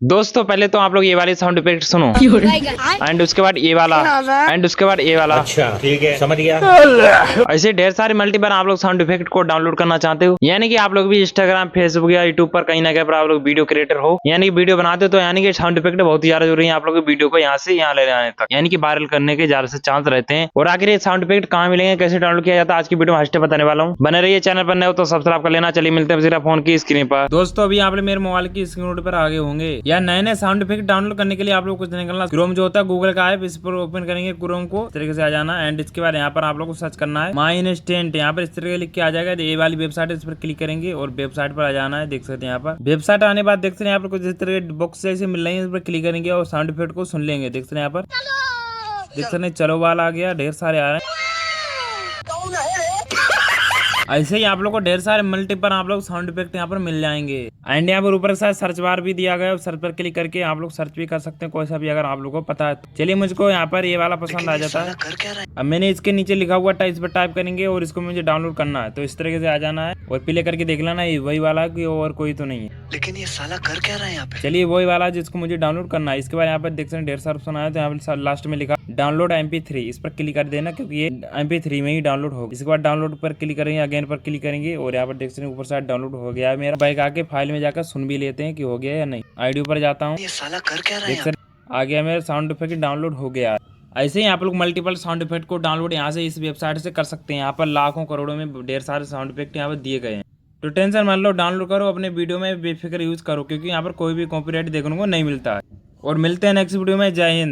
दोस्तों पहले तो आप लोग ये वाली साउंड इफेक्ट सुनो एंड उसके बाद ये वाला एंड उसके बाद ये वाला। अच्छा ठीक है, समझ गया। ऐसे ढेर सारे मल्टीपल आप लोग साउंड इफेक्ट को डाउनलोड करना चाहते हो, यानी कि आप लोग भी इंस्टाग्राम, फेसबुक या यूट्यूब पर कहीं ना कहीं पर आप लोग वीडियो क्रिएटर हो, यानी कि वीडियो बनाते हो, तो यानी कि साउंड इफेक्ट बहुत ही ज्यादा जरूरी है आप लोग वीडियो को यहाँ से यहाँ ले जाने तक, यानी कि वायरल करने के ज्यादा से चांस रहते हैं। और आखिर ये साउंड इफेक्ट कहाँ मिलेंगे, कैसे डाउनलोड किया जाता है, आज की वीडियो में हस्ते बताने वाला हूँ। बने रहिए, चैनल पर नए हो तो सब्सक्राइब कर लेना। चलिए मिलते हैं सिर्फ फोन की स्क्रीन पर। दोस्तों अभी आप लोग मेरे मोबाइल की स्क्रीन पर आगे होंगे, या नए नए साउंड इफेक्ट डाउनलोड करने के लिए आप लोग कुछ नहीं करना, क्रोम जो होता है गूगल का ऐप, इस पर ओपन करेंगे क्रोम को, इस तरीके से आ जाना एंड इसके बाद यहाँ पर आप लोग को सर्च करना है माई इंस्टेंट। यहाँ पर इस तरीके लिख के आ जाएगा, ये वाली वेबसाइट है, इस पर क्लिक करेंगे और वेबसाइट पर आ जाना है। देख सकते हैं यहाँ पर वेबसाइट आने बाद देख सकते हैं यहाँ पर कुछ इस तरह के बॉक्स जैसे मिल रही है, इस पर क्लिक करेंगे और साउंड इफेक्ट को सुन लेंगे। देख सकते हैं यहाँ पर, देख सकते हैं चलो वाला आ गया, ढेर सारे आ रहे हैं। ऐसे ही आप लोग को ढेर सारे मल्टीपल आप लोग साउंड इफेक्ट यहाँ पर मिल जाएंगे। एंड यहाँ पर ऊपर के साथ सर्च बार भी दिया गया है, सर्च पर क्लिक करके आप लोग सर्च भी कर सकते हैं कोई सा भी, अगर आप लोगों को पता है। चलिए मुझको यहाँ पर ये वाला पसंद आ जाता है। अब मैंने इसके नीचे लिखा हुआ था, इस पर टाइप करेंगे और इसको मुझे डाउनलोड करना है, तो इस तरीके से आ जाना है और प्ले करके देख लेना ये वही वाला कि और कोई तो नहीं है। लेकिन ये साला कर क्या रहा है यहाँ पे? चलिए वही वाला जिसको मुझे डाउनलोड करना है। इसके बाद यहाँ पर देख सकते हैं ढेर सारा ऑप्शन आया, तो यहाँ पर लास्ट में लिखा डाउनलोड MP3, इस पर क्लिक कर देना क्योंकि ये MP3 में ही डाउनलोड होगा। इसके बाद डाउनलोड पर क्लिक करेंगे, अगेन पर क्लिक करेंगे और यहाँ पर देख सकते हैं ऊपर साइड डाउनलोड हो गया है मेरा। बाइक आके फाइल में जाकर सुन भी लेते हैं कि हो गया या नहीं। आईडी पर जाता हूँ, ये साला कर क्या रहा है देख सकते आ गया मेरा साउंड इफेक्ट डाउनलोड हो गया। ऐसे ही आप लोग मल्टीपल साउंड इफेक्ट को डाउनलोड यहाँ से इस वेबसाइट से कर सकते हैं। यहाँ पर लाखों करोड़ों में ढेर सारे साउंड इफेक्ट यहाँ पर दिए गए हैं, तो टेंशन मान लो, डाउनलोड करो, अपने वीडियो में बेफिक्र यूज करो, क्योंकि यहाँ पर कोई भी कॉपीराइट देखने को नहीं मिलता है। और मिलते हैं नेक्स्ट वीडियो में। जय हिंद।